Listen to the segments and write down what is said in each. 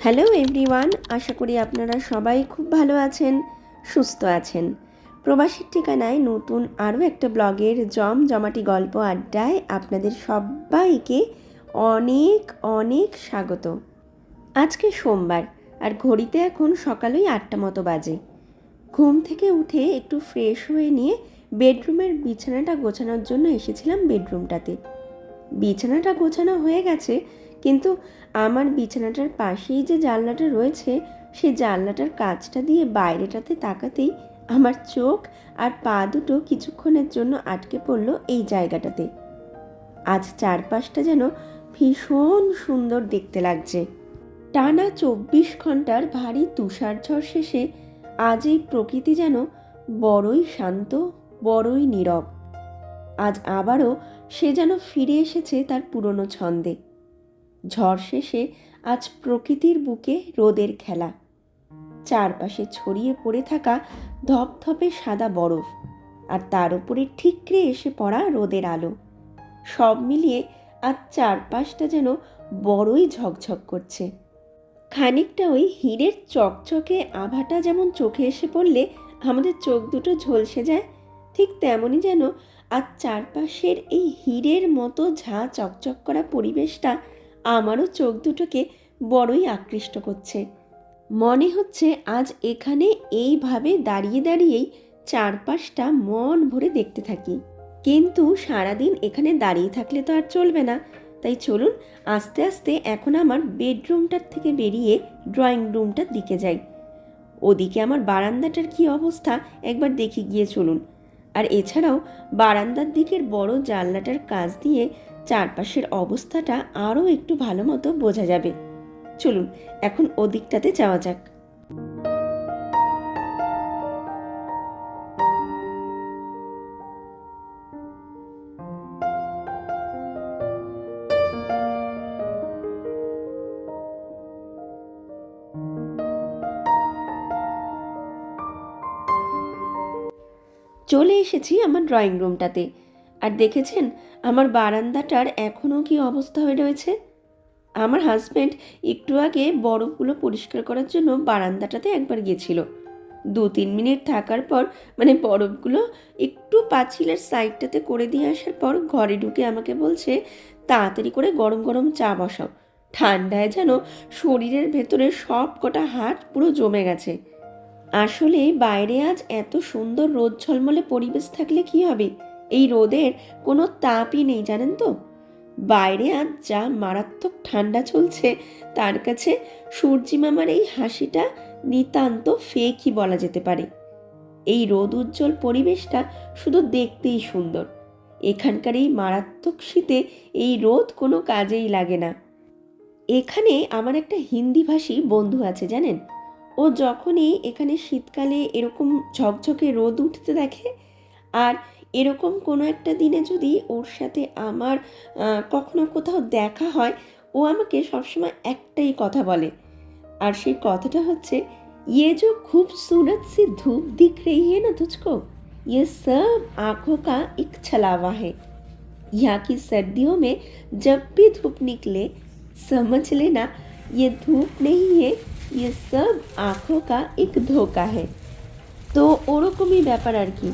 Hello everyone, আশা করি আপনারা সবাই খুব ভালো আছেন, সুস্থ আছেন। প্রবাসীর ঠিকানায় নতুন আরও একটা ব্লগের জমজমাটি গল্প আড্ডায় আপনাদের সবাইকে অনেক অনেক স্বাগত। আজকে সোমবার, আর ঘড়িতে এখন সকালই 8টা মতো বাজে। ঘুম থেকে উঠে একটু ফ্রেশ হয়ে নিয়ে বেডরুমের বিছানাটা গোছানোর জন্য এসেছিলাম বেডরুমটাতে। বিছানাটা গোছানো হয়ে গেছে, কিন্তু আমার বিছানাটার পাশেই যে জানলাটা রয়েছে সেই জানলাটার কাচটা দিয়ে বাইরেটাতে তাকাতেই আমার চোখ আর পা দুটো কিছুক্ষণের জন্য আটকে পড়ল এই জায়গাটাতে। আজ চারপাশটা যেন ভীষণ সুন্দর দেখতে লাগছে। টানা 24 ঘন্টার ভারী তুষারঝড় শেষে আজ এই প্রকৃতি যেন বড়ই শান্ত, বড়ই নীরব। আজ আবারও সে যেন ফিরে এসেছে তার পুরনো ছন্দে। ঝড় শেষে আজ প্রকৃতির বুকে রোদের খেলা, চারপাশে ছড়িয়ে পড়ে থাকা ধপধপে সাদা বরফ, আর তার উপরে ঠিকরে এসে পড়া রোদের আলো, সব মিলিয়ে আজ চারপাশটা যেন বড়ই ঝকঝক করছে। খানিকটা ওই হীরের চকচকে আভাটা যেমন চোখে এসে পড়লে আমাদের চোখ দুটো ঝলসে যায়, ঠিক তেমনই যেন আজ চারপাশের এই হীরের মতো ঝাঁ চকচক করা পরিবেশটা আমারও চোখ দুটোকে বড়ই আকৃষ্ট করছে। মনে হচ্ছে আজ এখানে এইভাবে দাঁড়িয়ে দাঁড়িয়েই চারপাশটা মন ভরে দেখতে থাকি। কিন্তু সারাদিন এখানে দাঁড়িয়ে থাকলে তো আর চলবে না, তাই চলুন আস্তে আস্তে এখন আমার বেডরুমটার থেকে বেরিয়ে ড্রয়িং রুমটার দিকে যাই। ওদিকে আমার বারান্দাটার কি অবস্থা একবার দেখে গিয়ে চলুন। আর এছাড়াও বারান্দার দিকের বড় জানলাটার কাছ দিয়ে চারপাশের অবস্থাটা আরও একটু ভালো মতো বোঝা যাবে। চলুন এখন ওদিকটাতে যাওয়া যাক। চলে এসেছি আমার ড্রয়িং রুমটাতে, আর দেখেছেন আমার বারান্দাটার এখনও কি অবস্থা হয়ে রয়েছে। আমার হাজব্যান্ড একটু আগে বরফগুলো পরিষ্কার করার জন্য বারান্দাটাতে একবার গিয়েছিল। 2-3 মিনিট থাকার পর বরফগুলো একটু পাঁচিলের সাইডটাতে করে দিয়ে আসার পর ঘরে ঢুকে আমাকে বলছে তাড়াতাড়ি করে গরম গরম চা বসাও, ঠান্ডায় যেন শরীরের ভেতরে সব কটা হাড় পুরো জমে গেছে। আসলে বাইরে আজ এত সুন্দর রোদ ঝলমলে পরিবেশ থাকলে কি হবে, এই রোদের কোনো তাপই নেই জানেন তো। বাইরে আজ যা মারাত্মক ঠান্ডা চলছে, তার কাছে সূর্যি মামার এই হাসিটা নিতান্ত ফেকই বলা যেতে পারে। এই রোদ উজ্জ্বল পরিবেশটা শুধু দেখতেই সুন্দর। এখানকার এই মারাত্মক শীতে এই রোদ কোনো কাজেই লাগে না। এখানে আমার একটা হিন্দিভাষী বন্ধু আছে জানেন, ও যখনই এখানে শীতকালে এরকম ঝকঝকে রোদ উঠতে দেখে, আর এরকম কোনো একটা দিনে যদি ওর সাথে আমার কখনো কোথাও দেখা হয়, ও আমাকে সবসময় একটাই কথা বলে, আর সেই কথাটা হচ্ছে, ये जो खूबसूरत सी धूप दिख रही है ना तुझको, ये सब आँखों का एक छलावा है। यहाँ की सर्दियों में जब भी धूप निकले समझ लेना ये धूप नहीं है, ये सब आँखों का एक धोखा है। তো ওরকমই ব্যাপার আর কি।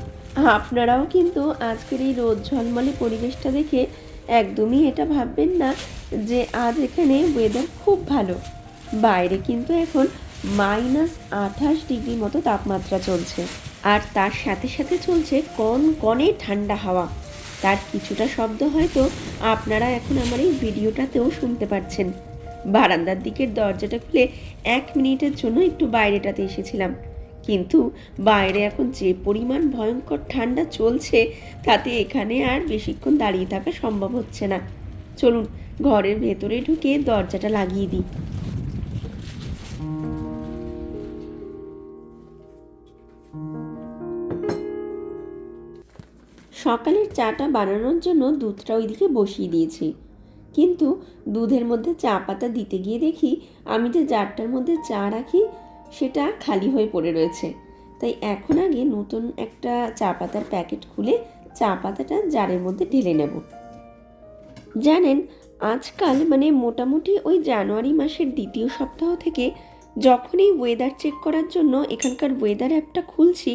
আপনারাও কিন্তু আজকের এই রোদ ঝলমলে পরিবেশটা দেখে একদমই এটা ভাববেন না যে আজ এখানে ওয়েদার খুব ভালো। বাইরে কিন্তু এখন -28 ডিগ্রি মতো তাপমাত্রা চলছে, আর তার সাথে সাথে চলছে কনকনে ঠান্ডা হাওয়া। তার কিছুটা শব্দ হয়তো আপনারা এখন আমার এই ভিডিওটাতেও শুনতে পাচ্ছেন। বারান্দার দিকের দরজাটা খুলে 1 মিনিটের জন্য একটু বাইরেটাতে এসেছিলাম, কিন্তু বাইরে এখন যে পরিমাণ ভয়ঙ্কর ঠান্ডা চলছে, তাতে এখানে আর বেশিক্ষণ দাঁড়িয়ে থাকা সম্ভব হচ্ছে না। চলুন ঘরের ভেতরে ঢুকে দরজাটা লাগিয়ে দিই। সকালের চাটা বানানোর জন্য দুধটা ওইদিকে বসিয়ে দিয়েছি, কিন্তু দুধের মধ্যে চা পাতা দিতে গিয়ে দেখি আমি যে জারটার মধ্যে চা রাখি সেটা খালি হয়ে পড়ে রয়েছে। তাই এখন আগে নতুন একটা চা পাতার প্যাকেট খুলে চা পাতাটা জারের মধ্যে ঢেলে নেব। জানেন, আজকাল মানে মোটামুটি ওই জানুয়ারি মাসের দ্বিতীয় সপ্তাহ থেকে যখনই ওয়েদার চেক করার জন্য এখানকার ওয়েদার অ্যাপটা খুলছি,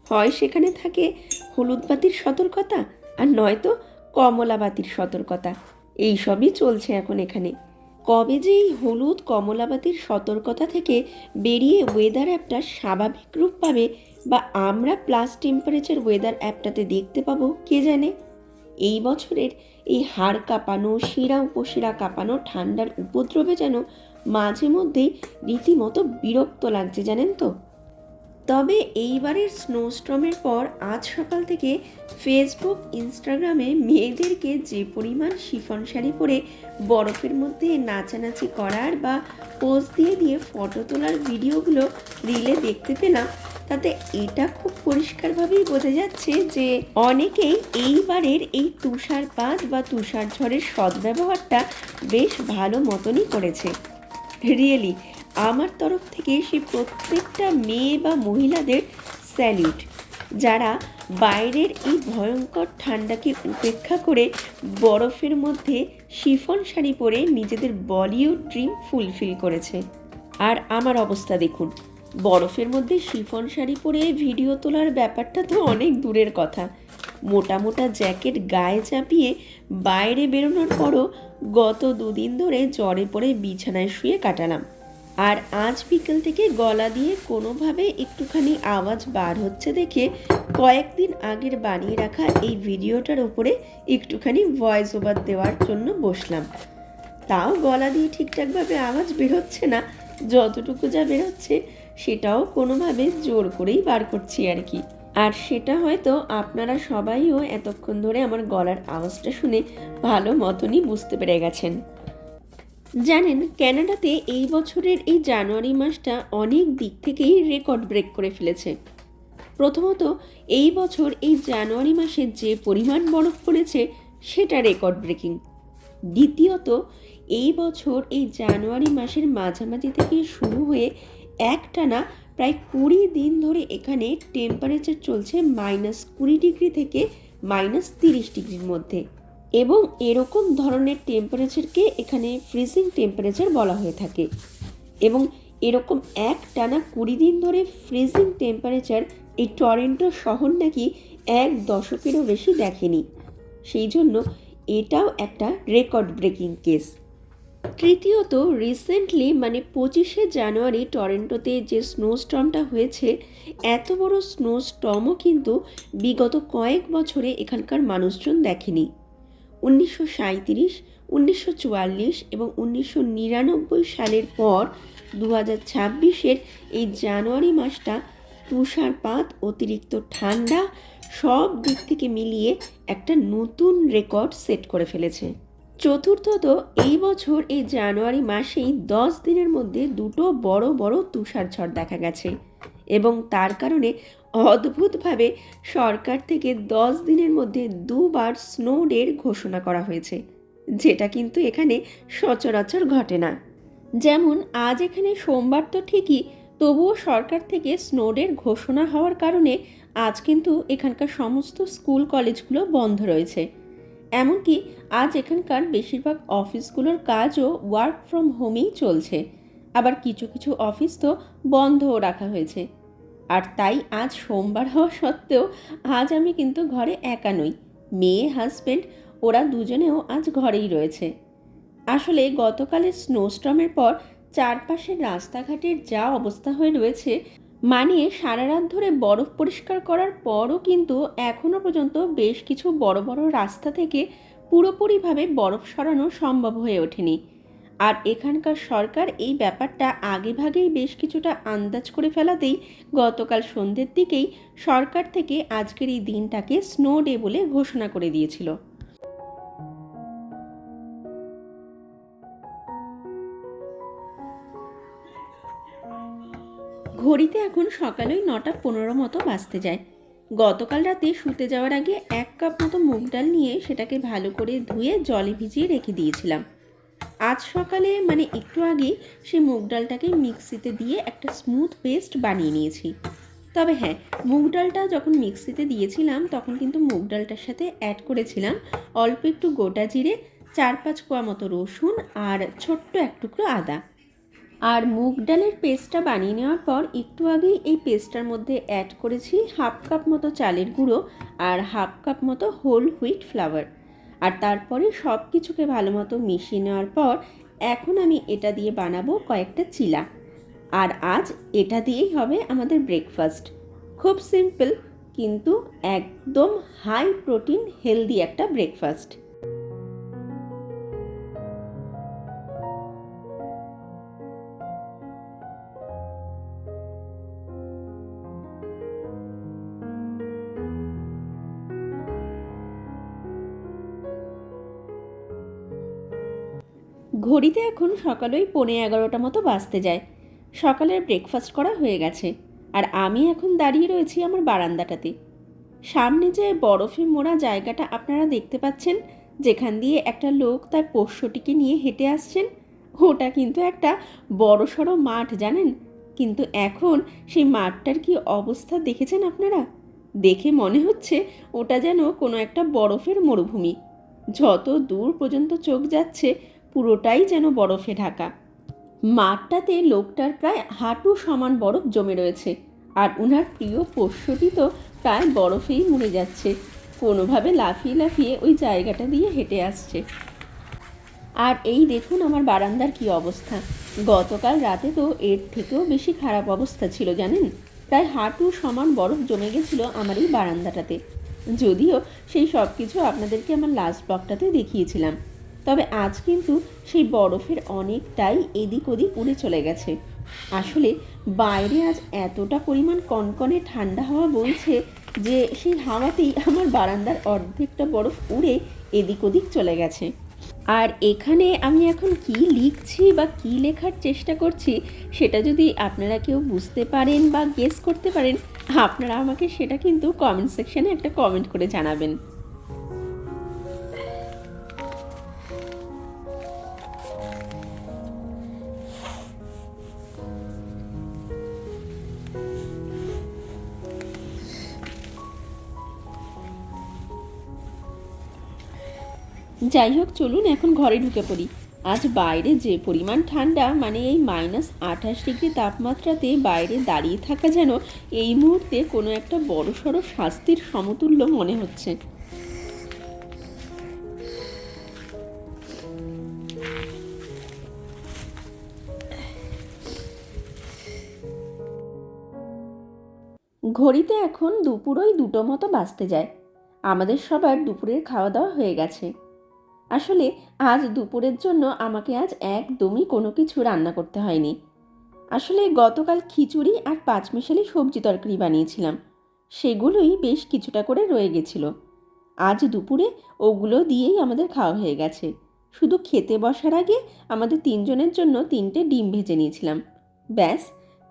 হয় সেখানে থাকে হলুদ বাতির সতর্কতা আর নয়তো কমলা বাতির সতর্কতা। এই সবই চলছে এখন এখানে। কবে যে এই হলুদ কমলা বাতির সতর্কতা থেকে বেরিয়ে ওয়েদার অ্যাপটা স্বাভাবিক রূপ পাবে বা আমরা প্লাস টেম্পারেচার ওয়েদার অ্যাপটাতে দেখতে পাবো কে জানে। এই বছরের এই হাড় কাঁপানো শিরা উপশিরা কাঁপানো ঠান্ডার উপদ্রবে যেন মাঝে মধ্যেই রীতিমতো বিরক্ত লাগছে জানেন তো। তবে এইবারের স্নোস্টর্মের পর আজ সকাল থেকে ফেসবুক ইনস্টাগ্রামে মেয়েদেরকে যে পরিমাণ শিফন শাড়ি পরে বরফের মধ্যে নাচানাচি করার বা পোজ দিয়ে দিয়ে ফটো তোলার ভিডিওগুলো রিলে দেখতে পেলাম, তাতে এটা খুব পরিষ্কারভাবেই বোঝা যাচ্ছে যে অনেকেই এইবারের এই তুষারপাত বা তুষার ঝড়ের সদ্ব্যবহারটা বেশ ভালো মতনই করেছে। রিয়েলি আমার তরফ থেকে সেই প্রত্যেকটা মেয়ে বা মহিলাদের স্যালিউট, যারা বাইরের এই ভয়ঙ্কর ঠান্ডাকে উপেক্ষা করে বরফের মধ্যে শিফন শাড়ি পরে নিজেদের বলিউড ড্রিম ফুলফিল করেছে। আর আমার অবস্থা দেখুন, বরফের মধ্যে শিফন শাড়ি পরে ভিডিও তোলার ব্যাপারটা তো অনেক দূরের কথা। মোটা মোটা জ্যাকেট গায়ে চাপিয়ে বাইরে বেরোনোর পরও গত দুদিন ধরে জ্বরে পড়ে বিছানায় শুয়ে কাটালাম। আর আজ বিকেল থেকে গলা দিয়ে কোনোভাবে একটুখানি আওয়াজ বার হচ্ছে দেখে কয়েকদিন আগের বানিয়ে রাখা এই ভিডিওটার ওপরে একটুখানি ভয়েস ওভার দেওয়ার জন্য বসলাম। তাও গলা দিয়ে ঠিকঠাকভাবে আওয়াজ বেরোচ্ছে না, যতটুকু যা বেরোচ্ছে সেটাও কোনোভাবে জোর করেই বার করছি আর কি। আর সেটা হয়তো আপনারা সবাইও এতক্ষণ ধরে আমার গলার আওয়াজটা শুনে ভালো মতনই বুঝতে পেরে গেছেন। জানেন, ক্যানাডাতে এই বছরের এই জানুয়ারি মাসটা অনেক দিক থেকেই রেকর্ড ব্রেক করে ফেলেছে। প্রথমত, এই বছর এই জানুয়ারি মাসে যে পরিমাণ বরফ পড়েছে সেটা রেকর্ড ব্রেকিং। দ্বিতীয়ত, এই বছর এই জানুয়ারি মাসের মাঝামাঝি থেকে শুরু হয়ে একটানা প্রায় 20 দিন ধরে এখানে টেম্পারেচার চলছে -20 ডিগ্রি থেকে -30 ডিগ্রির মধ্যে, এবং এরকম ধরনের টেম্পারেচারকে এখানে ফ্রিজিং টেম্পারেচার বলা হয়ে থাকে। এবং এরকম একটানা 20 দিন ধরে ফ্রিজিং টেম্পারেচার এই টরন্টো শহর নাকি 1 দশকেরও বেশি দেখেনি। সেই জন্য এটাও একটা রেকর্ড ব্রেকিং কেস। তৃতীয়ত, রিসেন্টলি মানে 25শে জানুয়ারি টরন্টোতে যে স্নোস্টর্মটা হয়েছে, এত বড় স্নোস্টর্মও কিন্তু বিগত কয়েক বছরে এখানকার মানুষজন দেখেনি। 1937, 1944 এবং 1999 সালের পর 2026-এর এই জানুয়ারি মাসটা তুষারপাত, অতিরিক্ত ঠান্ডা সব দিক থেকে মিলিয়ে একটা নতুন রেকর্ড সেট করে ফেলেছে। চতুর্থত, এই বছর এই জানুয়ারি মাসেই 10 দিনের মধ্যে দুটো বড় বড় তুষারঝড় দেখা গেছে, এবং তার কারণে অদ্ভুতভাবে সরকার থেকে 10 দিনের মধ্যে 2 বার স্নো ডের ঘোষণা করা হয়েছে, যেটা কিন্তু এখানে সচরাচর ঘটে না। যেমন আজ এখানে সোমবার তো ঠিকই, তবুও সরকার থেকে স্নো ডের ঘোষণা হওয়ার কারণে আজ কিন্তু এখানকার সমস্ত স্কুল কলেজগুলো বন্ধ রয়েছে। এমনকি আজ এখানকার বেশিরভাগ অফিসগুলোর কাজও ওয়ার্ক ফ্রম হোমেই চলছে, আবার কিছু কিছু অফিস তো বন্ধও রাখা হয়েছে। আর তাই আজ সোমবার হওয়া সত্ত্বেও আজ আমি কিন্তু ঘরে একা নই, মেয়ে হাজব্যান্ড ওরা দুজনেও আজ ঘরেই রয়েছে। আসলে গতকালের স্নোস্টর্মের পর চারপাশের রাস্তাঘাটের যা অবস্থা হয়ে রয়েছে, মানে সারা রাত ধরে বরফ পরিষ্কার করার পরও কিন্তু এখনও পর্যন্ত বেশ কিছু বড় বড় রাস্তা থেকে পুরোপুরিভাবে বরফ সরানো সম্ভব হয়ে ওঠেনি। আর এখানকার সরকার এই ব্যাপারটা আগেভাগেই বেশ কিছুটা আন্দাজ করে ফেলাতেই গতকাল সন্ধ্যের দিকেই সরকার থেকে আজকের এই দিনটাকে স্নো ডে বলে ঘোষণা করে দিয়েছিল। ঘড়িতে এখন সকালে 9:15 মতো বাজতে যায়। গতকাল রাতে শুতে যাওয়ার আগে 1 কাপ মতো মুগ ডাল নিয়ে সেটাকে ভালো করে ধুয়ে জলে ভিজিয়ে রেখে দিয়েছিলাম। আজ সকালে মানে একটু আগেই সেই মুগ ডালটাকে মিক্সিতে দিয়ে একটা স্মুথ পেস্ট বানিয়ে নিয়েছি। তবে হ্যাঁ, মুগ ডালটা যখন মিক্সিতে দিয়েছিলাম তখন কিন্তু মুগ ডালটার সাথে অ্যাড করেছিলাম অল্প একটু গোটা জিরে, 4-5 কোয়া মতো রসুন আর ছোট্ট এক টুকরো আদা। আর মুগ ডালের পেস্টটা বানিয়ে নেওয়ার পর একটু আগেই এই পেস্টটার মধ্যে অ্যাড করেছি 1/2 কাপ মতো চালের গুঁড়ো আর 1/2 কাপ মতো হোল হুইট ফ্লাওয়ার। আর তারপরে সব কিছুকে ভালো মতো মিশিয়ে নেওয়ার পর এখন আমি এটা দিয়ে বানাবো কয়েকটা চিলা। আর আজ এটা দিয়েই হবে আমাদের ব্রেকফাস্ট। খুব সিম্পল, কিন্তু একদম হাই প্রোটিন হেলদি একটা ব্রেকফাস্ট। ঘড়িতে এখন সকাল ওই 11:15 মতো বাজতে যায়। সকালের ব্রেকফাস্ট করা হয়ে গেছে আর আমি এখন দাঁড়িয়ে রয়েছি আমার বারান্দাটাতে। সামনে যে বরফে মোড়া জায়গাটা আপনারা দেখতে পাচ্ছেন, যেখান দিয়ে একটা লোক তার পোষ্যটিকে নিয়ে হেঁটে আসছেন, ওটা কিন্তু একটা বড়সড় মাঠ জানেন। কিন্তু এখন সেই মাঠটার কি অবস্থা দেখেছেন আপনারা? দেখে মনে হচ্ছে ওটা যেন কোনো একটা বরফের মরুভূমি। যত দূর পর্যন্ত চোখ যাচ্ছে পুরোটাই যেন বরফে ঢাকা। মাঠটাতে লোকটার প্রায় হাঁটু সমান বরফ জমে রয়েছে আর ওনার প্রিয় পোষ্যটি তো প্রায় বরফেই মুড়ে যাচ্ছে, কোনোভাবে লাফিয়ে লাফিয়ে ওই জায়গাটা দিয়ে হেঁটে আসছে। আর এই দেখুন আমার বারান্দার কি অবস্থা। গতকাল রাতে তো এর থেকেও বেশি খারাপ অবস্থা ছিল জানেন। প্রায় হাঁটু সমান বরফ জমে গেছিলো আমার এই বারান্দাটাতে। যদিও সেই সব কিছু আপনাদেরকে আমার লাস্ট ব্লগটাতে দেখিয়েছিলাম, তবে আজ কিন্তু সেই বরফের অনেকটাই এদিক ওদিক উড়ে চলে গেছে। আসলে বাইরে আজ এতটা পরিমাণ কনকনে ঠান্ডা হাওয়া বইছে যে সেই হাওয়াতেই আমার বারান্দার অর্ধেকটা বরফ উড়ে এদিক ওদিক চলে গেছে। আর এখানে আমি এখন কি লিখছি বা কি লেখার চেষ্টা করছি সেটা যদি আপনারা কেউ বুঝতে পারেন বা গেস করতে পারেন, আপনারা আমাকে সেটা কিন্তু কমেন্ট সেকশানে একটা কমেন্ট করে জানাবেন। যাই হোক, চলুন এখন ঘরে ঢুকে পড়ি। আজ বাইরে যে পরিমাণ ঠান্ডা, মানে এই -28 ডিগ্রি তাপমাত্রাতে বাইরে দাঁড়িয়ে থাকা যেন এই মুহূর্তে কোনো একটা বড়সড় শাস্তির সমতুল্য মনে হচ্ছে। ঘড়িতে এখন দুপুর ওই 2টো মতো বাজতে যায়। আমাদের সবার দুপুরের খাওয়া দাওয়া হয়ে গেছে। আসলে আজ দুপুরের জন্য আমাকে আজ একদমই কোনো কিছু রান্না করতে হয়নি। আসলে গতকাল খিচুড়ি আর পাঁচমিশালি সবজি তরকারি বানিয়েছিলাম, সেগুলোই বেশ কিছুটা করে রয়ে গেছিল। আজ দুপুরে ওগুলো দিয়েই আমাদের খাওয়া হয়ে গেছে। শুধু খেতে বসার আগে আমাদের 3জনের জন্য 3টে ডিম ভেজে নিয়েছিলাম। ব্যাস,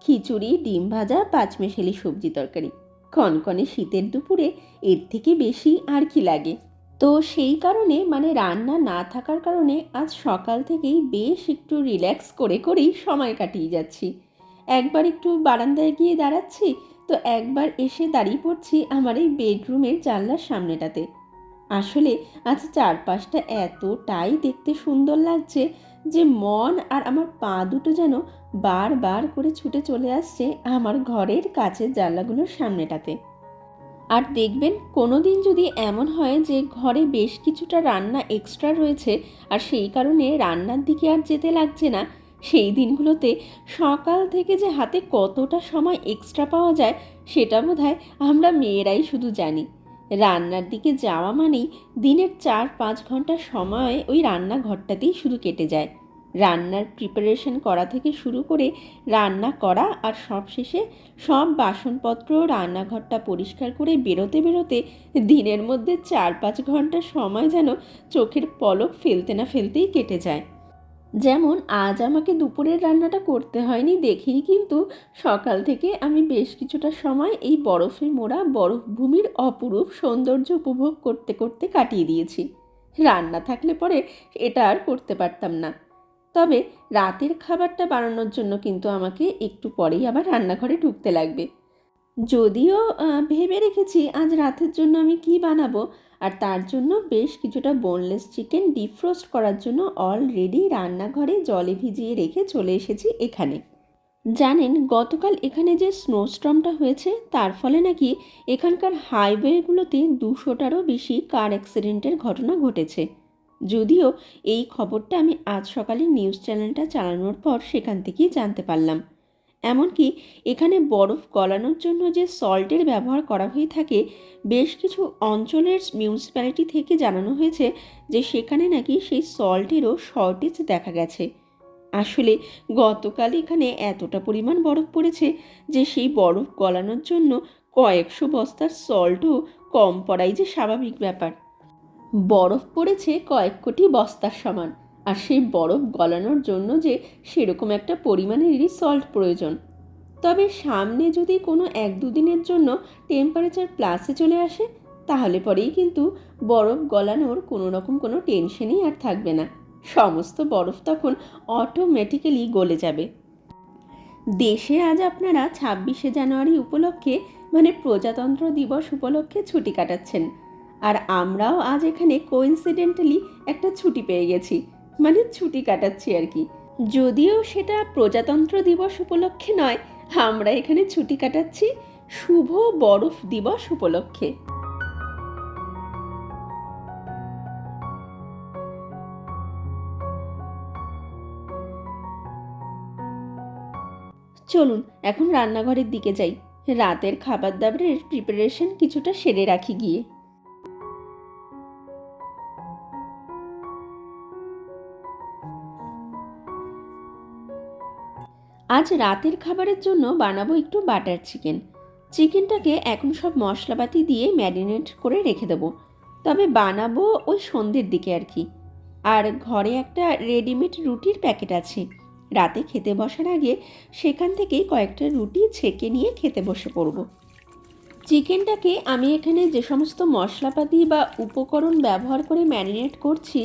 খিচুড়ি, ডিম ভাজা, পাঁচমিশালি সবজি তরকারি। কনকনে শীতের দুপুরে এর থেকে বেশি আর কি লাগে। তো সেই কারণে, মানে রান্না না থাকার কারণে আজ সকাল থেকেই বেশ একটু রিল্যাক্স করেই সময় কাটিয়ে যাচ্ছি। একবার একটু বারান্দায় গিয়ে দাঁড়াচ্ছি, তো একবার এসে দাঁড়িয়ে পড়ছি আমার এই বেডরুমের জানলার সামনেটাতে। আসলে আজ চারপাশটা এতটাই দেখতে সুন্দর লাগছে যে মন আর আমার পা দুটো যেন বারবার করে ছুটে চলে আসছে আমার ঘরের কাচের জানলাগুলোর সামনেটাতে। আর দেখবেন কোনো দিন যদি এমন হয় যে ঘরে বেশ কিছুটা রান্না এক্সট্রা রয়েছে আর সেই কারণে রান্নার দিকে আর যেতে লাগছে না, সেই দিনগুলোতে সকাল থেকে যে হাতে কতটা সময় এক্সট্রা পাওয়া যায় সেটা বোধহয় আমরা মেয়েরাই শুধু জানি। রান্নার দিকে যাওয়া মানেই দিনের 4-5 ঘন্টা সময় ওই রান্নাঘরটাতেই শুধু কেটে যায়। রান্নার প্রিপারেশন করা থেকে শুরু করে রান্না করা আর সবশেষে সব বাসনপত্র রান্নাঘরটা পরিষ্কার করে বেরোতে দিনের মধ্যে 4-5 ঘন্টা সময় যেন চোখের পলক ফেলতে না ফেলতেই কেটে যায়। যেমন আজ আমাকে দুপুরের রান্নাটা করতে হয়নি দেখেই কিন্তু সকাল থেকে আমি বেশ কিছুটা সময় এই বরফে মোড়া বরফভূমির অপরূপ সৌন্দর্য উপভোগ করতে করতে কাটিয়ে দিয়েছি। রান্না থাকলে পরে এটা আর করতে পারতাম না। তবে রাতের খাবারটা বানানোর জন্য কিন্তু আমাকে একটু পরেই আবার রান্নাঘরে ঢুকতে লাগবে। যদিও ভেবে রেখেছি আজ রাতের জন্য আমি কি বানাবো, আর তার জন্য বেশ কিছুটা বোনলেস চিকেন ডিফ্রোস্ট করার জন্য অলরেডি রান্নাঘরে জলে ভিজিয়ে রেখে চলে এসেছি এখানে। জানেন, গতকাল এখানে যে স্নোস্টর্মটা হয়েছে তার ফলে নাকি এখানকার হাইওয়েগুলোতে 200টারও বেশি কার অ্যাক্সিডেন্টের ঘটনা ঘটেছে। যদিও এই খবরটা আমি আজ সকালে নিউজ চ্যানেলটা চালানোর পর সেখান থেকেই জানতে পারলাম। এমনকি এখানে বরফ গলানোর জন্য যে সল্টের ব্যবহার করা হয়ে থাকে, বেশ কিছু অঞ্চলের মিউনিসিপ্যালিটি থেকে জানানো হয়েছে যে সেখানে নাকি সেই সল্টেরও শর্টেজ দেখা গেছে। আসলে গতকাল এখানে এতটা পরিমাণ বরফ পড়েছে যে সেই বরফ গলানোর জন্য কয়েকশো বস্তার সল্টও কম পড়াই যে স্বাভাবিক ব্যাপার। বরফ পড়েছে কয়েক কোটি বস্তার সমান, আর সেই বরফ গলানোর জন্য যে সেরকম একটা পরিমাণেরই সল্ট প্রয়োজন। তবে সামনে যদি কোনো 1-2 দিনের জন্য টেম্পারেচার প্লাসে চলে আসে, তাহলে পরেই কিন্তু বরফ গলানোর কোনো রকম কোনো টেনশনই আর থাকবে না। সমস্ত বরফ তখন অটোমেটিক্যালি গলে যাবে। দেশে আজ আপনারা 26শে জানুয়ারি উপলক্ষে মানে প্রজাতন্ত্র দিবস উপলক্ষে ছুটি কাটাচ্ছেন, আর আমরাও আজ এখানে কোইন্সিডেন্টালি একটা ছুটি পেয়ে গেছি, মানে ছুটি কাটাচ্ছি আর কি। যদিও সেটা প্রজাতন্ত্র দিবস উপলক্ষে নয়, আমরা এখানে ছুটি কাটাচ্ছি শুভ বরফ দিবস উপলক্ষে। চলুন এখন রান্নাঘরের দিকে যাই, রাতের খাবার দাবারের প্রিপারেশন কিছুটা সেরে রাখি গিয়ে। আজ রাতের খাবারের জন্য বানাবো একটু বাটার চিকেন। চিকেনটাকে এখন সব মশলাপাতি দিয়ে ম্যারিনেট করে রেখে দেবো, তবে বানাবো ওই সন্ধ্যের দিকে আর কি। আর ঘরে একটা রেডিমেড রুটির প্যাকেট আছে, রাতে খেতে বসার আগে সেখান থেকেই কয়েকটা রুটি ছেঁকে নিয়ে খেতে বসে পড়ব। চিকেনটাকে আমি এখানে যে সমস্ত মশলাপাতি বা উপকরণ ব্যবহার করে ম্যারিনেট করছি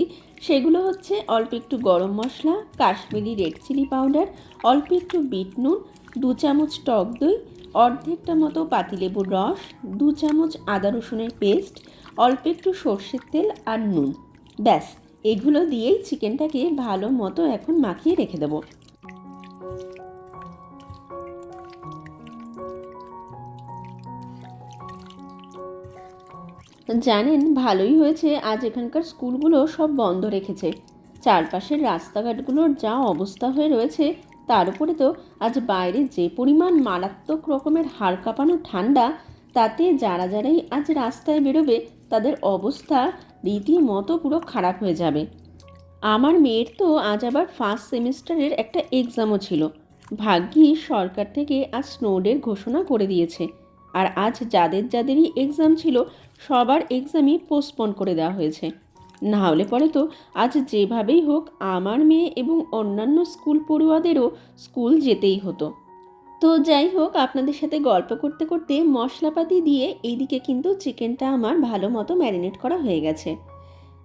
সেগুলো হচ্ছে অল্প একটু গরম মশলা, কাশ্মীরি রেড চিলি পাউডার, অল্প একটু বিট নুন, 2 চামচ টক দই, অর্ধেকটা মতো পাতিলেবুর রস, 2 চামচ আদা রসুনের পেস্ট, অল্প একটু সর্ষের তেল আর নুন। ব্যাস, এগুলো দিয়েই চিকেনটাকে ভালো মতো এখন মাখিয়ে রেখে দেবো। জানেন, ভালোই হয়েছে আজ এখানকার স্কুলগুলো সব বন্ধ রেখেছে। চারপাশের রাস্তাঘাটগুলোর যা অবস্থা হয়ে রয়েছে, তার উপরে তো আজ বাইরে যে পরিমাণ মারাত্মক রকমের হাড় কাঁপানো ঠান্ডা, তাতে যারাই আজ রাস্তায় বেরোবে তাদের অবস্থা রীতিমতো পুরো খারাপ হয়ে যাবে। আমার মেয়ের তো আজ আবার ফার্স্ট সেমিস্টারের একটা এক্সামও ছিল। ভাগ্যিস সরকার থেকে আজ স্নো ডের ঘোষণা করে দিয়েছে, আর আজ যাদেরই এক্সাম ছিল সবার এক্সামই পোস্টপোন করে দেওয়া হয়েছে। না হলে পরে তো আজ যেভাবেই হোক আমার মেয়ে এবং অন্যান্য স্কুল পড়ুয়াদেরও স্কুল যেতেই হতো। তো যাই হোক, আপনাদের সাথে গল্প করতে করতে মশলাপাতি দিয়ে এইদিকে কিন্তু চিকেনটা আমার ভালো মতো ম্যারিনেট করা হয়ে গেছে।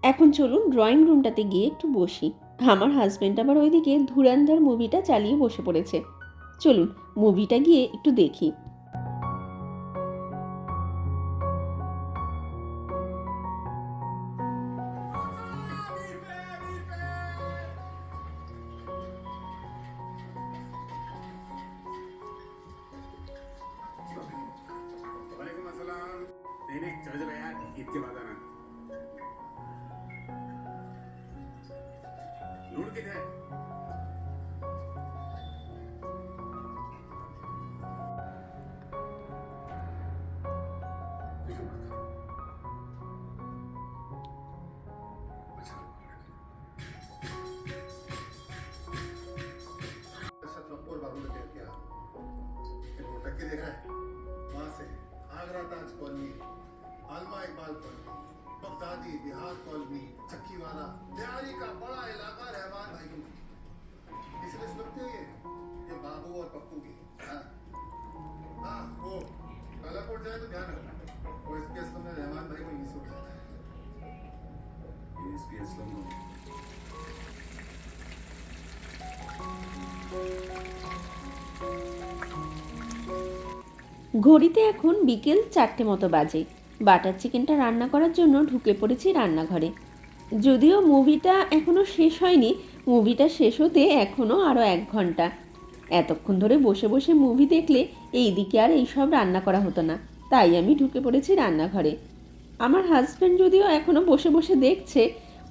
এখন চলুন ড্রয়িং রুমটাতে গিয়ে একটু বসি। আমার হাজব্যান্ড আবার ওইদিকে ধুরন্ধর মুভিটা চালিয়ে বসে পড়েছে। চলুন মুভিটা গিয়ে একটু দেখি। वालेकुम अस्सलाम। नहीं चलो चलो यार, ईद के बाद आना। लूट किधर है? देख रहा है वहां से Agra Taj colony, Allama Iqbal colony, Baghdadi Bihar colony, Chakkiwala, Bihari का बड़ा इलाका रहमान भाई की, इसलिए सुनते हैं ये बाबू और पप्पू की। हाँ वो कालाकोट जाए तो ध्यान रखना, वो एसपीएस में रहमान भाई को यहीं से उठाना है। एसपीएस लोगों ঘড়িতে এখন বিকেল 4টে মতো বাজে। বাটার চিকেনটা রান্না করার জন্য ঢুকে পড়েছি রান্নাঘরে। যদিও মুভিটা এখনও শেষ হয়নি, মুভিটা শেষ হতে এখনও আরও 1 ঘন্টা। এতক্ষণ ধরে বসে বসে মুভি দেখলে এই দিকে আর এইসব রান্না করা হতো না, তাই আমি ঢুকে পড়েছি রান্নাঘরে। আমার হাজব্যান্ড যদিও এখনও বসে বসে দেখছে।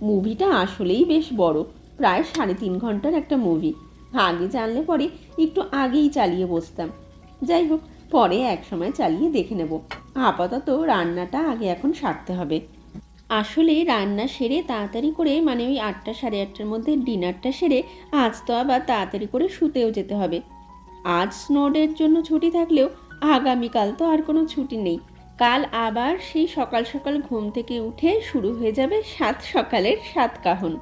মুভিটা আসলেই বেশ বড়, প্রায় 3.5 ঘন্টার একটা মুভি। আগে জানলে পরে একটু আগেই চালিয়ে বসতাম। যাই হোক, পরে এক সময় চালিয়ে দেখে নেব। আপাতত রান্নাটা আগে এখন সারতে হবে। আসলে রান্না সেরে তাড়াতাড়ি করে মানে ওই 8টা 8:30টার মধ্যে ডিনারটা সেরে আজ তো আবার তাড়াতাড়ি করে শুতেও যেতে হবে। আজ স্নোডের জন্য ছুটি থাকলেও আগামীকাল তো আর কোনো ছুটি নেই। কাল আবার সেই সকাল সকাল ঘুম থেকে উঠে শুরু হয়ে যাবে 7 সকালের 7 কাহন।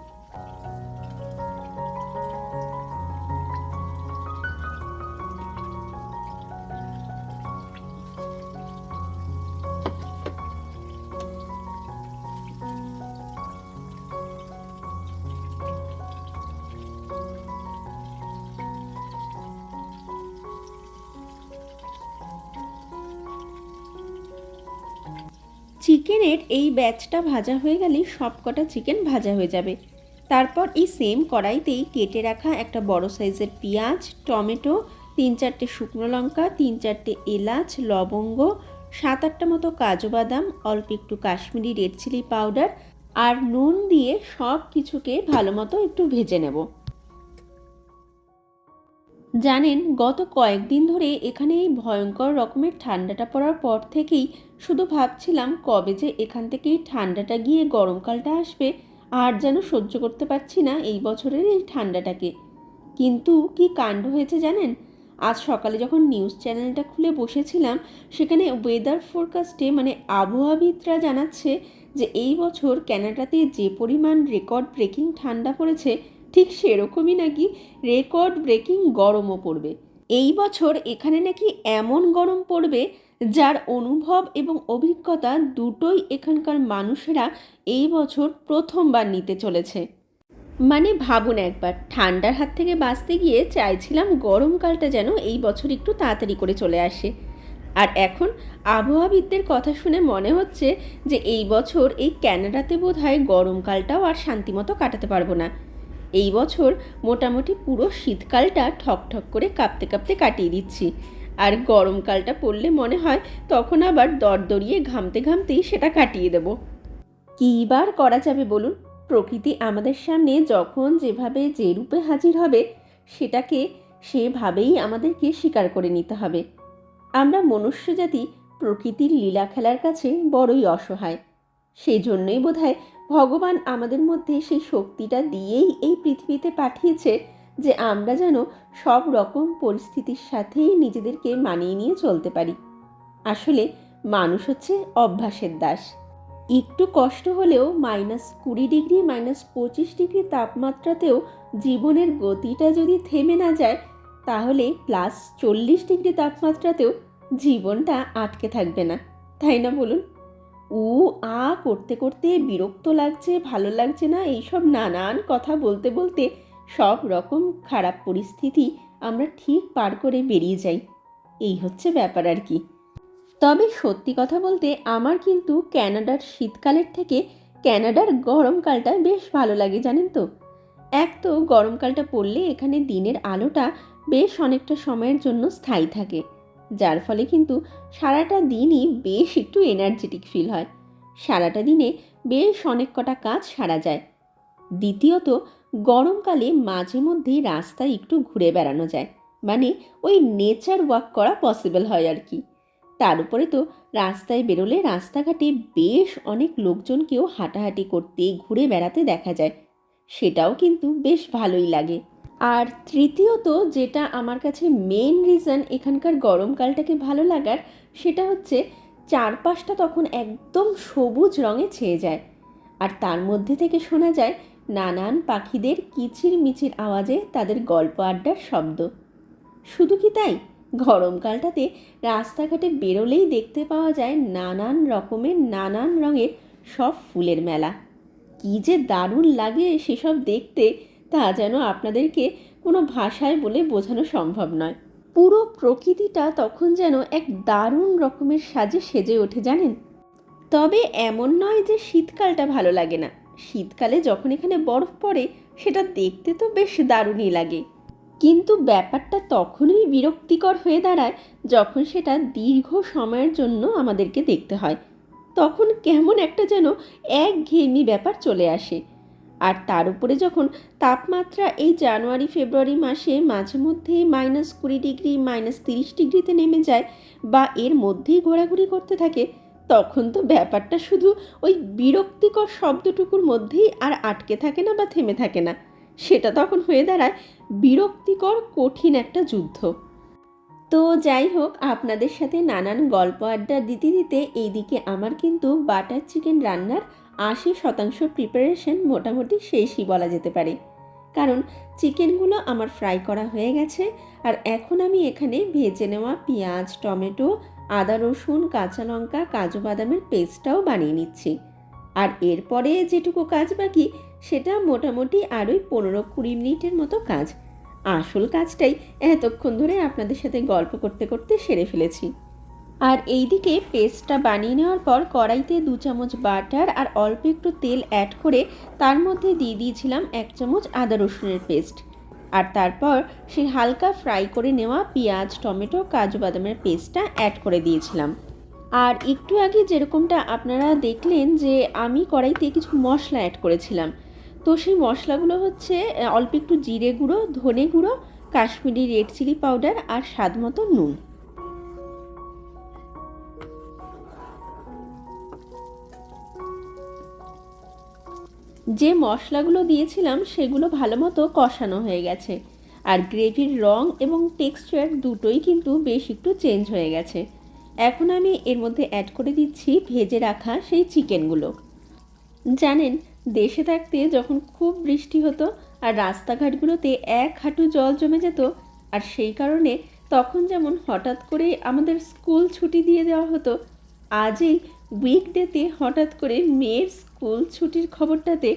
চিকেনের এই ব্যাচটা ভাজা হয়ে গেলেই সব কটা চিকেন ভাজা হয়ে যাবে। তারপর এই সেম কড়াইতেই কেটে রাখা একটা বড় সাইজের পেঁয়াজ, টমেটো, 3-4টে শুকনো লঙ্কা, 3-4টে এলাচ, লবঙ্গ, 7-8টা মতো কাজু বাদাম, অল্প একটু কাশ্মীরি রেড চিলি পাউডার আর নুন দিয়ে সব কিছুকে ভালো মতো একটু ভেজে নেব। জানেন, গত কয়েকদিন ধরে এখানে এই ভয়ঙ্কর রকমের ঠান্ডাটা পড়ার পর থেকেই শুধু ভাবছিলাম কবে যে এখান থেকেই ঠান্ডাটা গিয়ে গরমকালটা আসবে। আর যেন সহ্য করতে পারছি না এই বছরের এই ঠান্ডাটাকে। কিন্তু কি কাণ্ড হয়েছে জানেন, আজ সকালে যখন নিউজ চ্যানেলটা খুলে বসেছিলাম সেখানে ওয়েদার ফোরকাস্টে মানে আবহাওয়াবিদরা জানাচ্ছে যে এই বছর কানাডাতে যে পরিমাণ রেকর্ড ব্রেকিং ঠান্ডা পড়েছে ঠিক সেরকমই নাকি রেকর্ড ব্রেকিং গরমও পড়বে। এই বছর এখানে নাকি এমন গরম পড়বে যার অনুভব এবং অভিজ্ঞতা দুটোই এখানকার মানুষেরা এই বছর প্রথমবার নিতে চলেছে। মানে ভাবুন একবার, ঠান্ডার হাত থেকে বাঁচতে গিয়ে চাইছিলাম গরমকালটা যেন এই বছর একটু তাড়াতাড়ি করে চলে আসে। আর এখন আবহাওয়াবিদদের কথা শুনে মনে হচ্ছে যে এই বছর এই কানাডাতে বোধহয় গরমকালটাও আর শান্তিমতো কাটাতে পারবো না। এই বছর মোটামুটি পুরো শীতকালটা ঠকঠক করে কাঁপতে কাঁপতে কাটিয়ে দিচ্ছি। আর গরমকালটা পড়লে মনে হয় তখন আবার দরদরিয়ে ঘামতে ঘামতেই সেটা কাটিয়ে দেব। কী বার করা যাবে বলুন? প্রকৃতি আমাদের সামনে যখন যেভাবে যে রূপে হাজির হবে সেটাকে সেভাবেই আমাদেরকে স্বীকার করে নিতে হবে। আমরা মনুষ্যজাতি প্রকৃতির লীলা খেলার কাছে বড়ই অসহায়। সেই জন্যই বোধহয় ভগবান আমাদের মধ্যে সেই শক্তিটা দিয়েই এই পৃথিবীতে পাঠিয়েছে যে আমরা যেন সব রকম পরিস্থিতির সাথেই নিজেদেরকে মানিয়ে নিয়ে চলতে পারি। আসলে মানুষ হচ্ছে অভ্যাসের দাস। একটু কষ্ট হলেও -20 ডিগ্রি -25 ডিগ্রি তাপমাত্রাতেও জীবনের গতিটা যদি থেমে না যায় তাহলে +40 ডিগ্রি তাপমাত্রাতেও জীবনটা আটকে থাকবে না, তাই না বলুন? করতে করতে বিরক্ত লাগছে, ভালো লাগছে না, এইসব নানান কথা বলতে বলতে সব রকম খারাপ পরিস্থিতি আমরা ঠিক পার করে বেরিয়ে যাই। এই হচ্ছে ব্যাপার আর কি। তবে সত্যি কথা বলতে আমার কিন্তু কানাডার শীতকালের থেকে কানাডার গরমকালটা বেশ ভালো লাগে, জানেন তো। এক তো গরমকালটা পড়লে এখানে দিনের আলোটা বেশ অনেকটা সময়ের জন্য স্থায়ী থাকে, যার ফলে কিন্তু সারাটা দিনই বেশ একটু এনার্জেটিক ফিল হয়। সারাটা দিনে বেশ অনেক কটা কাজ সারা যায়। দ্বিতীয়ত, গরমকালে মাঝে মধ্যেই রাস্তায় একটু ঘুরে বেড়ানো যায়, মানে ওই নেচার ওয়াক করা পসিবল হয় আর কি। তার উপরে তো রাস্তায় বেরোলে রাস্তাঘাটে বেশ অনেক লোকজনকেও হাঁটাহাঁটি করতে ঘুরে বেড়াতে দেখা যায়, সেটাও কিন্তু বেশ ভালোই লাগে। আর তৃতীয়ত, যেটা আমার কাছে মেন রিজন এখানকার গরমকালটাকে ভালো লাগার, সেটা হচ্ছে চারপাশটা তখন একদম সবুজ রঙে ছেয়ে যায়। আর তার মধ্যে থেকে শোনা যায় নানান পাখিদের কিচির মিচির আওয়াজে তাদের গল্প আড্ডার শব্দ। শুধু কি তাই, গরমকালটাতে রাস্তাঘাটে বেরোলেই দেখতে পাওয়া যায় নানান রকমের নানান রঙের সব ফুলের মেলা। কী যে দারুণ লাগে সেসব দেখতে, তা যেন আপনাদেরকে কোনো ভাষায় বলে বোঝানো সম্ভব নয়। পুরো প্রকৃতিটা তখন যেন এক দারুণ রকমের সাজে সেজে ওঠে, জানেন। তবে এমন নয় যে শীতকালটা ভালো লাগে না। শীতকালে যখন এখানে বরফ পড়ে সেটা দেখতে তো বেশ দারুণই লাগে, কিন্তু ব্যাপারটা তখনই বিরক্তিকর হয়ে দাঁড়ায় যখন সেটা দীর্ঘ সময়ের জন্য আমাদেরকে দেখতে হয়। তখন কেমন একটা যেন একঘেয়েমি ব্যাপার চলে আসে। আর তার উপরে যখন তাপমাত্রা এই জানুয়ারি ফেব্রুয়ারি মাসে মাঝে মধ্যেই -20 ডিগ্রি -30 ডিগ্রিতে নেমে যায় বা এর মধ্যেই ঘোরাঘুরি করতে থাকে, তখন তো ব্যাপারটা শুধু ওই বিরক্তিকর শব্দটুকুর মধ্যেই আর আটকে থাকে না বা থেমে থাকে না। সেটা তখন হয়ে দাঁড়ায় বিরক্তিকর কঠিন একটা যুদ্ধ। তো যাই হোক, আপনাদের সাথে নানান গল্প আড্ডা দিতে দিতে এইদিকে আমার কিন্তু বাটার চিকেন রান্নার 80% প্রিপারেশন মোটামুটি শেষই বলা যেতে পারে। কারণ চিকেনগুলো আমার ফ্রাই করা হয়ে গেছে, আর এখন আমি এখানে ভেজে নেওয়া পেঁয়াজ, টমেটো, আদা রসুন, কাঁচা লঙ্কা, কাজু বাদামের পেস্টটাও বানিয়ে নিচ্ছি। আর এরপরে যেটুকু কাজ বাকি সেটা মোটামুটি আরোই 15-20 মিনিটের মতো কাজ। আসল কাজটাই এতক্ষণ ধরে আপনাদের সাথে গল্প করতে করতে সেরে ফেলেছি। আর এইদিকে পেস্টটা বানিয়ে নেওয়ার পর কড়াইতে 2 চামচ বাটার আর অল্প একটু তেল অ্যাড করে তার মধ্যে দিয়ে দিয়েছিলাম 1 চামচ আদা রসুনের পেস্ট। আর তারপর সেই হালকা ফ্রাই করে নেওয়া পেঁয়াজ, টমেটো, কাজু বাদামের পেস্টটা অ্যাড করে দিয়েছিলাম। আর একটু আগে যেরকমটা আপনারা দেখলেন যে আমি কড়াইতে কিছু মশলা অ্যাড করেছিলাম, তো সেই মশলাগুলো হচ্ছে অল্প একটু জিরে গুঁড়ো, ধনে গুঁড়ো, কাশ্মীরি রেড চিলি পাউডার আর স্বাদ মতো নুন। যে মশলাগুলো দিয়েছিলাম সেগুলো ভালো মতো কষানো হয়ে গেছে, আর গ্রেভির রং এবং টেক্সচার দুটোই কিন্তু বেশ একটু চেঞ্জ হয়ে গেছে। এখন আমি এর মধ্যে অ্যাড করে দিচ্ছি ভেজে রাখা সেই চিকেনগুলো। জানেন, দেশে থাকতে যখন খুব বৃষ্টি হতো আর রাস্তাঘাটগুলোতে 1 হাঁটু জল জমে যেত, আর সেই কারণে তখন যেমন হঠাৎ করে আমাদের স্কুল ছুটি দিয়ে দেওয়া হতো, আজ এই উইকডেতে হঠাৎ করে মেয়ের স্কুল ছুটির খবরটাতে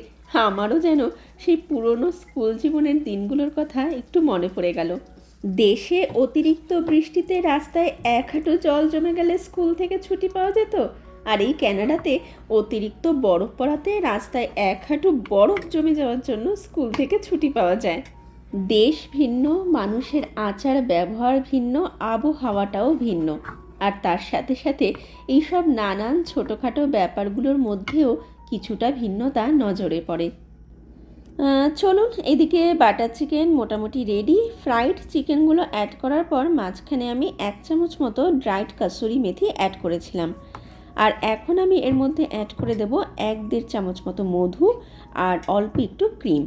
আমারও যেন সেই পুরনো স্কুল জীবনের দিনগুলোর কথা একটু মনে পড়ে গেল। দেশে অতিরিক্ত বৃষ্টিতে রাস্তায় 1 হাঁটু জল জমে গেলে স্কুল থেকে ছুটি পাওয়া যেত, আর এই ক্যানাডাতে অতিরিক্ত বরফ পড়াতে রাস্তায় 1 হাঁটু বরফ জমে যাওয়ার জন্য স্কুল থেকে ছুটি পাওয়া যায়। দেশ ভিন্ন, মানুষের আচার ব্যবহার ভিন্ন, আবহাওয়াটাও ভিন্ন, আর তার সাথে সাথে এইসব নানান ছোটোখাটো ব্যাপারগুলোর মধ্যেও কিছুটা ভিন্নতা নজরে পড়ে। চলুন, এদিকে বাটার চিকেন মোটামুটি রেডি। ফ্রাইড চিকেনগুলো অ্যাড করার পর মাঝখানে আমি 1 চামচ মতো ড্রাইড কাসুরি মেথি অ্যাড করেছিলাম। আর এখন আমি এর মধ্যে অ্যাড করে দেব 1-1.5 চামচ মতো মধু আর অল্প একটু ক্রিম।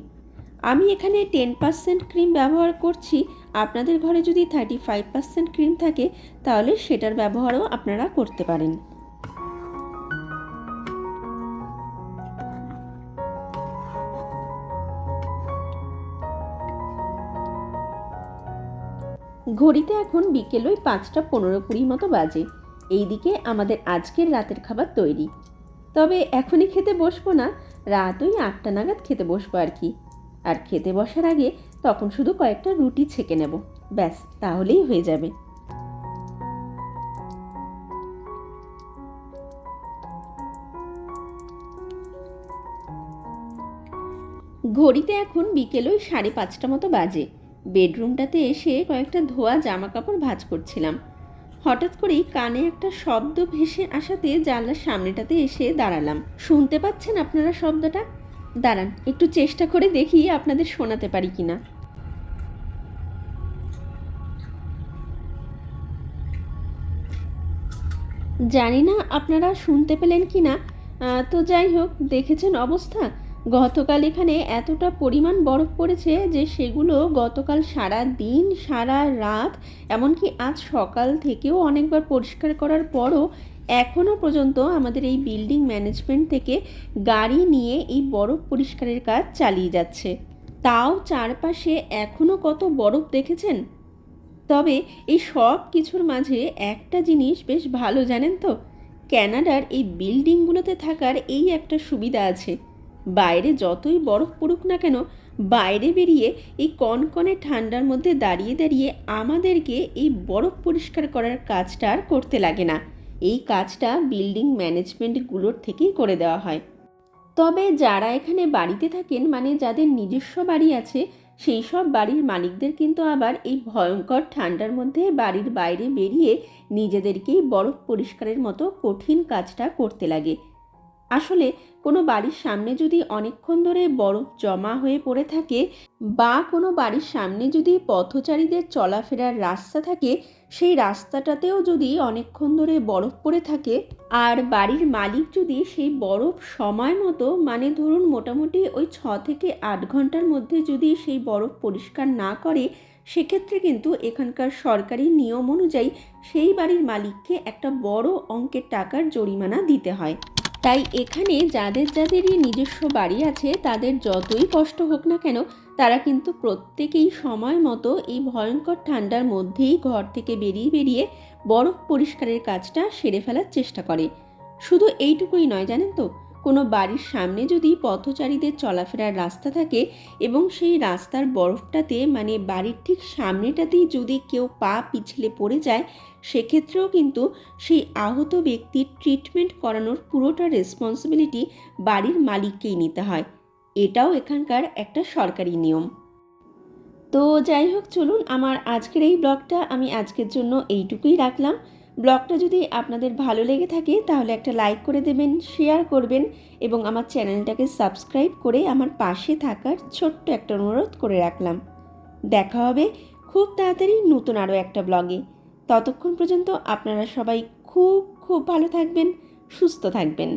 আমি এখানে 10% ক্রিম ব্যবহার করছি। আপনাদের ঘরে যদি 35% ক্রিম থাকে তাহলে সেটার ব্যবহারও আপনারা করতে পারেন। ঘড়িতে এখন বিকেল ওই 5:15-20 মতো বাজে। এইদিকে আমাদের আজকের রাতের খাবার তৈরি। তবে এখনই খেতে বসবো না, রাত ওই 8টা নাগাদ খেতে বসবো আর কি। আর খেতে বসার আগে তখন শুধু কয়েকটা রুটি ছেঁকে নেব, ব্যাস তাহলেই হয়ে যাবে। ঘড়িতে এখন বিকেল ওই 5:30 মতো বাজে। বেডরুমটাতে এসে কয়েকটা ধোয়া জামা কাপড় ভাঁজ করছিলাম। হঠাৎ করেই কানে একটা শব্দ ভেসে আসাতে জানলার সামনেটাতে এসে দাঁড়ালাম। শুনতে পাচ্ছেন আপনারা শব্দটা? দাঁড়ান, একটু চেষ্টা করে দেখি আপনাদের শোনাতে পারি কিনা। জানি না আপনারা শুনতে পেলেন কিনা। তো যাই হোক, দেখেছেন অবস্থা। গতকাল এখানে এতটা পরিমাণ বরফ পড়েছে যে সেগুলো গতকাল সারা দিন সারা রাত এমনকি আজ সকাল থেকেও অনেকবার পরিষ্কার করার পরও এখনও পর্যন্ত আমাদের এই বিল্ডিং ম্যানেজমেন্ট থেকে গাড়ি নিয়ে এই বরফ পরিষ্কারের কাজ চালিয়ে যাচ্ছে। তাও চারপাশে এখনও কত বরফ দেখেছেন। তবে এই সব কিছুর মাঝে একটা জিনিস বেশ ভালো, জানেন তো? ক্যানাডার এই বিল্ডিংগুলোতে থাকার এই একটা সুবিধা আছে, বাইরে যতই বরফ পড়ুক না কেন, বাইরে বেরিয়ে এই কনকনে ঠান্ডার মধ্যে দাঁড়িয়ে দাঁড়িয়ে আমাদেরকে এই বরফ পরিষ্কার করার কাজটা আর করতে লাগে না। এই কাজটা বিল্ডিং ম্যানেজমেন্টগুলোর থেকেই করে দেওয়া হয়। তবে যারা এখানে বাড়িতে থাকেন, মানে যাদের নিজস্ব বাড়ি আছে, সেই সব বাড়ির মালিকদের কিন্তু আবার এই ভয়ঙ্কর ঠান্ডার মধ্যে বাড়ির বাইরে বেরিয়ে নিজেদেরকেই বরফ পরিষ্কারের মতো কঠিন কাজটা করতে লাগে। আসলে কোনো বাড়ির সামনে যদি অনেকক্ষণ ধরে বরফ জমা হয়ে পড়ে থাকে, বা কোনো বাড়ির সামনে যদি পথচারীদের চলাফেরার রাস্তা থাকে, সেই রাস্তাটাতেও যদি অনেকক্ষণ ধরে বরফ পড়ে থাকে, আর বাড়ির মালিক যদি সেই বরফ সময় মতো, মানে ধরুন মোটামুটি ওই 6 থেকে 8 ঘন্টার মধ্যে যদি সেই বরফ পরিষ্কার না করে, সেক্ষেত্রে কিন্তু এখানকার সরকারি নিয়ম অনুযায়ী সেই বাড়ির মালিককে একটা বড় অঙ্কের টাকার জরিমানা দিতে হয়। তাই এখানে যাদেরই নিজস্ব বাড়ি আছে, তাদের যতই কষ্ট হোক না কেন, তারা কিন্তু প্রত্যেকেই সময় মতো এই ভয়ঙ্কর ঠান্ডার মধ্যেই ঘর থেকে বেরিয়ে বরফ পরিষ্কারের কাজটা সেরে ফেলার চেষ্টা করে। শুধু এইটুকুই নয়, জানেন তো, কোনো বাড়ির সামনে যদি পথচারীদের চলাফেরার রাস্তা থাকে এবং সেই রাস্তার বরফটাতে, মানে বাড়ির ঠিক সামনেটাতেই যদি কেউ পা পিছলে পড়ে যায়, সেক্ষেত্রেও কিন্তু সেই আহত ব্যক্তির ট্রিটমেন্ট করানোর পুরোটা রেসপন্সিবিলিটি বাড়ির মালিককেই নিতে হয়। এটাও এখানকার একটা সরকারি নিয়ম। তো যাই হোক, চলুন, আমার আজকের এই ব্লগটা আমি আজকের জন্য এইটুকুই রাখলাম। ব্লগটা যদি আপনাদের ভালো লেগে থাকে তাহলে একটা লাইক করে দেবেন, শেয়ার করবেন এবং আমার চ্যানেলটাকে সাবস্ক্রাইব করে আমার পাশে থাকার ছোট্ট একটা অনুরোধ করে রাখলাম। দেখা হবে খুব তাড়াতাড়ি নতুন আরও একটা ব্লগে। ততক্ষণ পর্যন্ত আপনারা সবাই খুব খুব ভালো থাকবেন, সুস্থ থাকবেন।